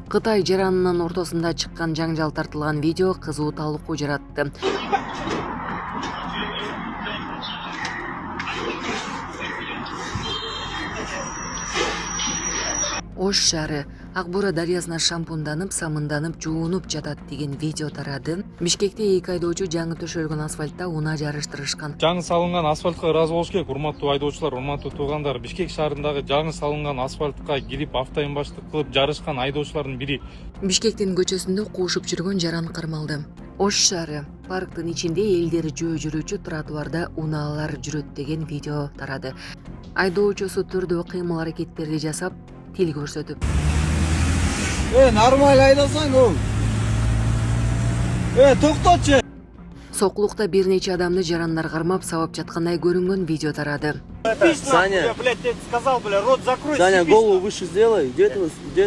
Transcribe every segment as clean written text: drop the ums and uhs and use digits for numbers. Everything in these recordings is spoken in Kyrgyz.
Кытай жаранынын ортосунда чыккан жаңжал тартылган видео кызуу талкуу жаратты. Ош шаары Акбура дарыясына шампунданып, самынданып, жуунуп жатат деген видео тарады. Бишкекте эки айдоочу жаңы төшөлгөн асфальтта унаа жарыштырышкан. Жаңы салынган асфальтка ыраазы болуш керек, урматтуу айдоочулар, урматтуу туугандар. Бишкек шаарындагы жаңы салынган асфальтка кирип автоембаштык кылып жарышкан айдоочулардын бири. Бишкектин көчөсүндө куушуп жүргөн жаран кармалды. Ош шаары парктын ичинде элдер жөө жүрүүчү тротуарда унаалар жүрөт деген видео тарады. Айдоочусу түрдүү кыймыл аракеттерди жасап, тил көрсөтүп. Нормально айдасаң ол. Токтотчу. Соклукта бир нече адамды жарандар кармап сабап жаткандай көрүнгөн видео тарады. Саня, блядь, ты сказал, бля, рот закрой. Саня, голову выше сделай. Где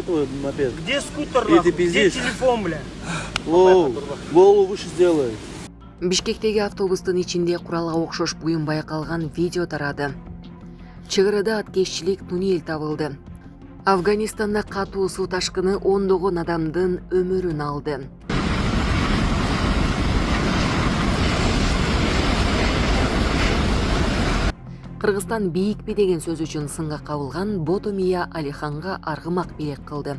твой мопед? Где скутер, И ты нахуй? Где пиздишь. телефон, бля? Голову выше сделай. Бишкектеги автобустун ичинде куралга окшош буюм байкалган видео тарады. Чыгырда аткезчилик туннель табылды. Афганистанда катуу суу ташкыны ондогон адамдын өмүрүн алды. Кыргызстан бийикпи деген сөз үчүн сынга кабылган Ботомия Алиханга аргымак белек кылды.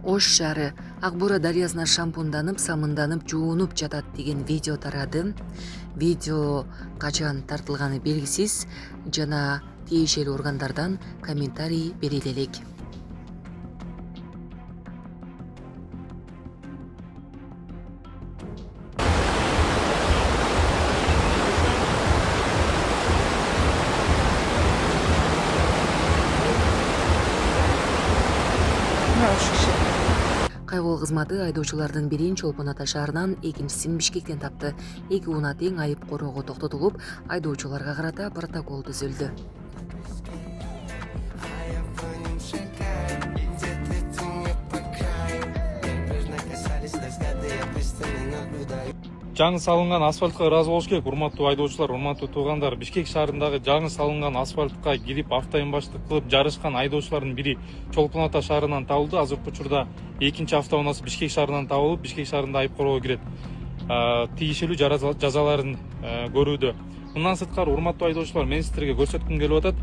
Ош шаары Акбура дарыясына шампунданып, самынданып, жуунуп жатат деген видео тарады. Видео качан тартылганы белгисиз жана тиешелүү органдардан комментарий бериле элек. Кайгоо кызматы айдоочулардын бирин Чолпон Ата шаарынан, экинчисин Бишкектен тапты. Эки унаа тең айып короого токтотулуп, айдоочуларга карата протокол түзүлдү. Жаңы салынган асфальтка ыраазы болуш керек, урматтуу айдоочулар, урматтуу туугандар. Бишкек шаарындагы жаңы салынган асфальтка кирип автоембаштык кылып жарышкан айдоочулардын бири Чолпон Ата шаарынан табылды. Азыркы учурда экинчи автоунаасы Бишкек шаарынан табылып, Бишкек шаарында айып короого кирет. Тиешелүү жазаларын көрүүдө. Мындан сырткары, урматтуу айдоочулар, мен сиздерге көрсөткүм келип атат.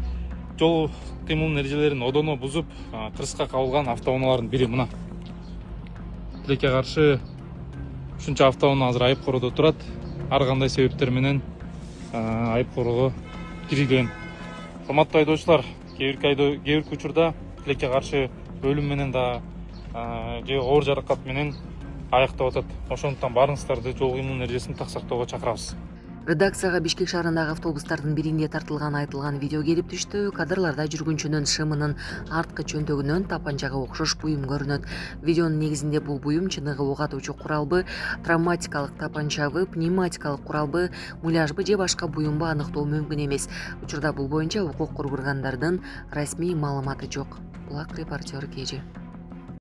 Жол кыймылынын эрежелерин одоно бузуп, кырсыкка кабылган автоунаалардын бири мына. Тилекке каршы ушунча автоунаа азыр айып короодо турат. Ар кандай себептер менен айып короого кирилген. Урматтуу айдоочулар, кээ бир учурда тилекке каршы өлүм менен да же оор жаракат менен аяктап атат. Ошондуктан баарыңыздарды жол кыймылынын эрежесин так сактоого чакырабыз. Редакцияга Бишкек шаарындагы автобустардын биринде тартылган айтылган видео келип түштү. Кадрларда жүргүнчүнүн шымынын арткы чөнтөгүнөн тапанчага окшош буюм көрүнөт. Видеонун негизинде бул буюм чыныгы ок атуучу куралбы, травматикалык тапанчабы, пневматикалык куралбы, муляжбы же башка буюмбу аныктоо мүмкүн эмес. Учурда бул боюнча укук коргогандардын расмий маалыматы жок. Булак репортер Кежи.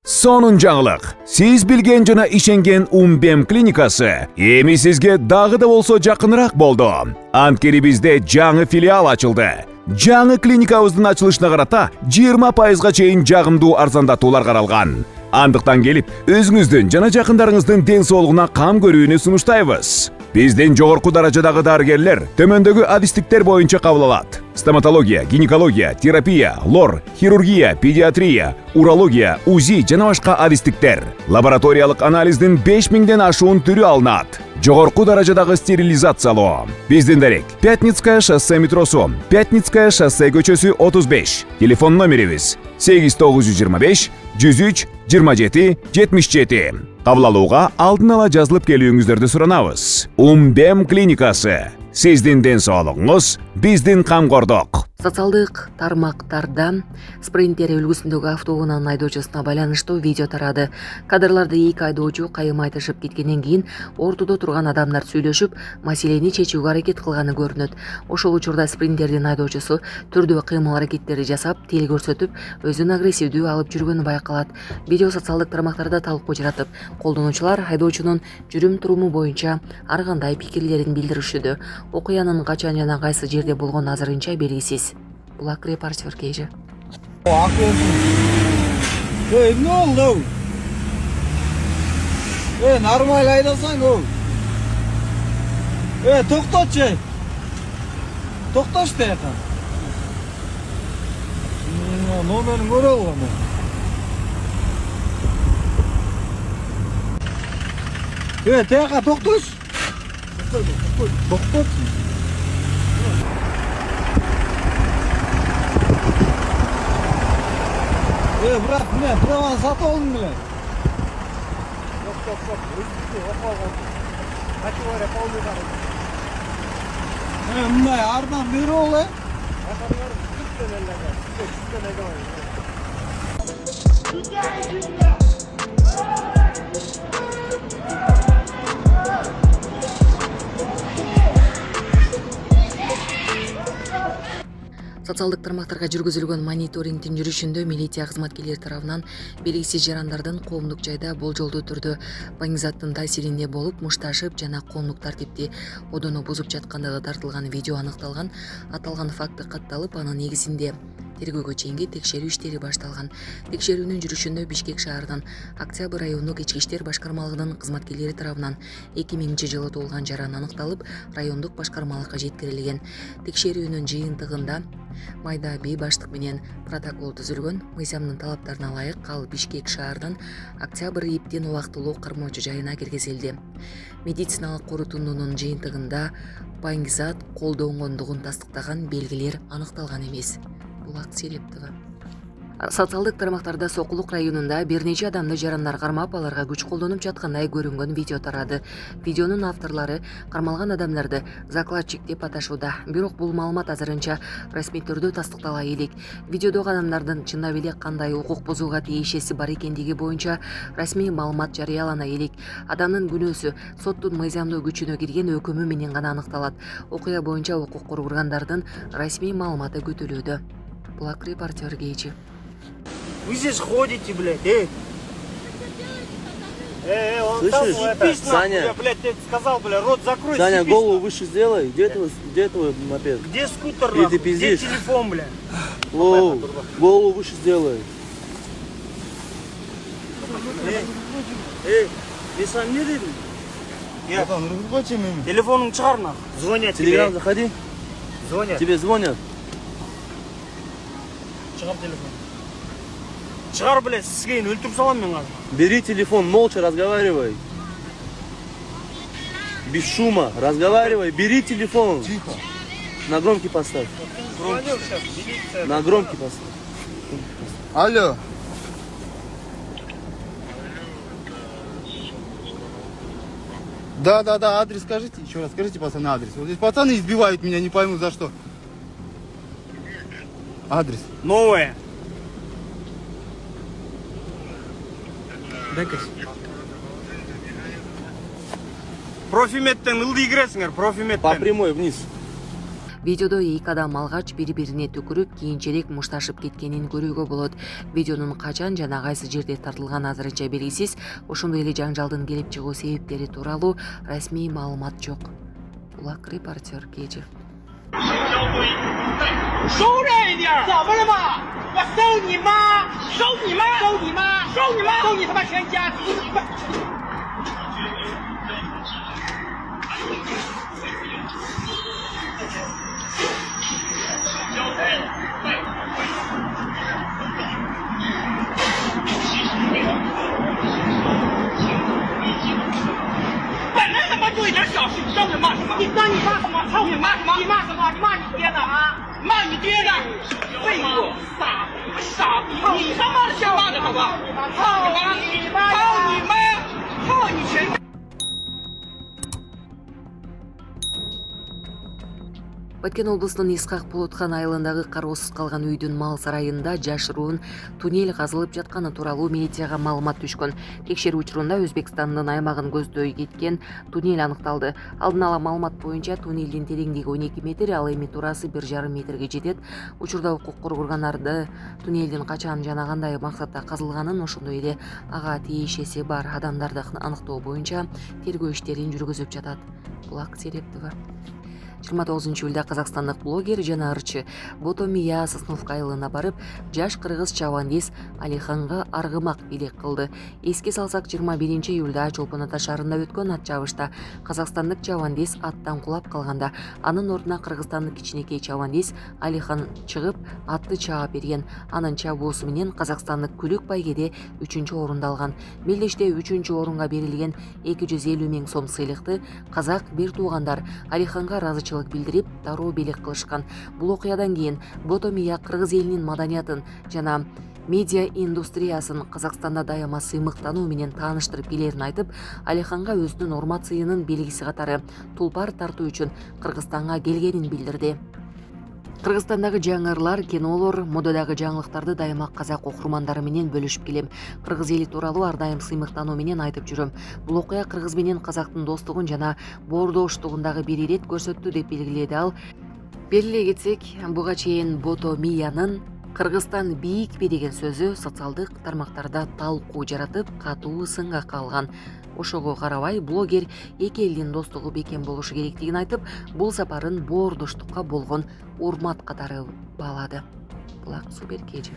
Сонун жаңылык. Сиз билген жана ишенген Умбем клиникасы эми сизге дагы да болсо жакыныраак болду. Анткени бизде жаңы филиал ачылды. Жаңы клиникабыздын ачылышына карата 20%га чейин жагымдуу арзандатуулар каралган. Андыктан келип, өзүңүздүн жана жакындарыңыздын ден соолугуна кам көрүүнү сунуштайбыз. Биздин жогорку даражадагы дарыгерлер төмөндөгү адистиктер боюнча кабыл алат. Стоматология, гинекология, терапия, лор, хирургия, педиатрия, урология, УЗИ жана башка адистиктер. Лабораториялык анализдин 5000ден ашуун түрү алынат. Жогорку даражадагы стерилизациялоо. Биздин дарек: Пятницкая шоссе метросу, Пятницкая шоссе көчөсү 35. Телефон номерибиз 8925 103 27 77. Кабыл алууга алдын ала жазылып келүүңүздөрдү суранабыз. Умбем клиникасы. Сиздин ден соолугуңуз, биздин камкордук. Социалдык тармактарда спринтер үлгүсүндөгү автоунаанын айдоочусуна байланыштуу видео тарады. Кадрларда эки айдоочу кайым айтышып кеткенден кийин ортодо турган адамдар сүйлөшүп, маселени чечүүгө аракет кылганы көрүнөт. Ошол учурда спринтердин айдоочусу түрдүү кыймыл аракеттерди жасап, тил көрсөтүп, өзүн агрессивдүү алып жүргөнү байкалат. Видео социалдык тармактарда талкуу жаратып, колдонуучулар айдоочунун жүрүм туруму боюнча ар кандай пикирлерин билдиришүүдө. Окуянын качан жана кайсы жерде болгону азырынча белгисиз. Булак репортер Кежи. Эмне болду? Нормально айдасаң ол. Тоқтатшы. Тоқташы таяққа. Номерін көре алған. Таяққа тоқташы. Тоқтатшы. Брат, міне, праваны сатып алдың біле. Стоп. Категория полный бар. Мындай ардан бері ол, Социалдык тармактарга жүргүзүлгөн мониторингдин жүрүшүндө милиция кызматкерлери тарабынан белгисиз жарандардын коомдук жайда болжолдуу түрдө баңгизаттын таасиринде болуп мушташып жана коомдук тартипти одоно бузуп жаткандыгы тартылган видео аныкталган. Аталган факты катталып, анын негизинде тергөөгө чейинки текшерүү иштери башталган. Текшерүүнүн жүрүшүндө Бишкек шаарынын Октябрь райондук ички иштер башкармалыгынын кызматкерлери тарабынан 2000-жылы туулган жаран аныкталып, райондук башкармалыкка жеткирилген. Текшерүүнүн жыйынтыгында майда бий баштык менен протокол түзүлгөн. Мыйзамдын талаптарына ылайык ал Бишкек шаарынын Октябрь иптин убактылуу кармоочу жайына киргизилди. Медициналык корутундунун жыйынтыгында баңгизат колдонгондугун тастыктаган белгилер аныкталган эмес. Булак Серептова. Социалдык тармактарда Сокулук районунда бир нече адамды жарандар кармап, аларга күч колдонуп жаткандай көрүнгөн видео тарады. Видеонун авторлору кармалган адамдарды закладчик деп аташууда. Бирок бул маалымат азырынча расмий түрдө тастыктала элек. Видеодогу адамдардын чындап эле кандай укук бузууга тиешеси бар экендиги боюнча расмий маалымат жарыялана элек. Адамдын күнөөсү соттун мыйзамдуу күчүнө кирген өкүмү менен гана аныкталат. Окуя боюнча укук коргоогандардын расмий маалыматы күтүлүүдө. Булак репортер Гейчи. Вы здесь ходите, блядь, он Слышишь, там, это, Саня? я, блядь, тебе сказал, блядь, рот закрой. Саня, съебись, голову нахуй. выше сделай. Где твой мопед? Где скутер, Или ты нахуй? Где пиздишь? телефон, блядь? Голову выше сделай. Мен сам не dedim? Я. Телефонun шығар, нахуй. Звонят Телеграм тебе. заходи. Звонят. Тебе звонят. Шығар телефон. Шығар, блядь, сізгейін өлтіріп салам мен қазір. Бери телефон, молча разговаривай. Без шума, разговаривай. Бери телефон. Тихо. На громкий поставь. Звонил сейчас, милиция. На громкий поставь. Алло. Да, адрес скажите, еще раз скажите, пацаны, адрес. Вот здесь пацаны избивают меня, не пойму за что. Адрес. Новое. Дай-ка. Профиметтен ылды кіресіңер, По профиметтен. прямой вниз. Видеодо эки адам алгач бири-бирине түкүрүп, кийинчерээк мушташып кеткенин көрүүгө болот. Видеонун качан жана кайсы жерде тартылган азырынча белгисиз. Ошондой эле жанжалдын келип чыгуу себептери тууралуу расмий маалымат жок. Булак репортер Кечи. 收敛一点！怎么了嘛？我收你妈！收你妈！收你妈！收你妈！收你他妈全家！本来他妈就一点小事，你张嘴骂什么？你骂什么？操你骂什么？你骂什么？你骂你爹呢啊？骂你爹呢？废物！傻逼！你他妈的先骂的好吧？操你妈！操你妈！操你全家！ Баткен облусунун Исхак Болотхан айылындагы кароосуз калган үйдүн мал сарайында жашыруун туннель казылып жатканы тууралуу милицияга маалымат түшкөн. Текшерүү учурунда Өзбекстандын аймагын көздөй кеткен туннель аныкталды. Алдын ала маалымат боюнча туннелдин тереңдиги 12 метр, ал эми турасы 1,5 метрге жетет. Учурда укук коргоогандарды туннелдин качан жана кандай максатта казылганын, ошондой эле ага тиешеси бар адамдарды аныктоо боюнча тергөө иштерин жүргүзүп жатат. Булак Серептова. 29-июльда казакстандык блогер жана ырчы Ботомия Сосновка айылына барып, жаш кыргыз чабандес Алиханга аргымак бийлик кылды. Эске салсак, 21-июльда Чолпон Ата шаарында өткөн ат чабышта казакстандык чабандес аттан кулап калганда, анын ордуна кыргызстандык кичинекей чабандес Алихан чыгып атты чаап берген. Анын чабуусу менен казакстандык Күлүк байгеде 3-чү орунду алган. Мелдеште 3-чү орунга берилген 250 000 сом сыйлыкты казак бир туугандар Алиханга ыраазычылык билдирип, дароо бийлик кылышкан. Бул окуядан кийин Ботомия кыргыз элинин маданиятын жана медиа индустриясын Казакстанда даяма сыймыктануу менен тааныштырып келерин айтып, Алиханга өзүнүн урмат сыйынын белгиси катары тулпар тартуу үчүн Кыргызстанга келгенин билдирди. Кыргызстандагы жаңырылар, кинолор, модадагы жаңылыктарды дайыма казак окурмандары менен бөлүшүп келем. Кыргыз эли тууралуу ар дайым сыймыктануу менен айтып жүрөм. Бул окуя кыргыз менен казактын достугун жана боордоштугун дагы бир ирет көрсөттү деп белгиледи ал. Белгилей кетсек, буга чейин Ботомиянын Кыргызстан биикпи деген сөзү социалдык тармактарда талкуу жаратып, катуу сынга калган. Ошого карабай, блогер эки элдин достугу бекем болушу керектигин айтып, бул сапарын боордоштукка болгон урмат катары баалады. Булак Суберкежи.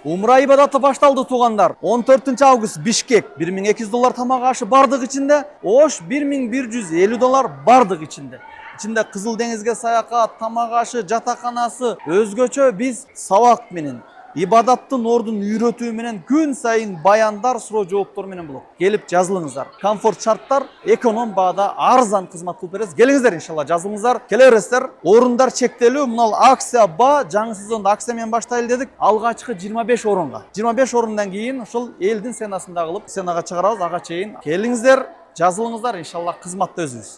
Умра ибадаты башталды туугандар. 14 август Бишкек $1200 тамак ашы бардык ичинде, Ош $1150 бардык ичинде. Içinde Kızıl Deniz'e sayakat, tamak aşı, жатаканасы, өзгөчө биз сабак менен, ибадаттын ордун үйрөтүү менен күн сайын баяндар, суроо жооптор менен болот. Келип жазылыңыздар. Комфорт шарттар, эконом баада арзан кызмат кылып беребиз. Келиңиздер иншалла, жазылыңыздар. Келе бересиздер. Орундар чектелүү. Мынал акция ба, жаңы сезонду акция менен баштайлы дедик. Алгачкы 25 орунга. 25 орундан кийин ушул элдин сценасында кылып, сценага чыгарабыз, ага чейин. Келиңиздер, жазылыңыздар, иншалла кызматта өзүбүз.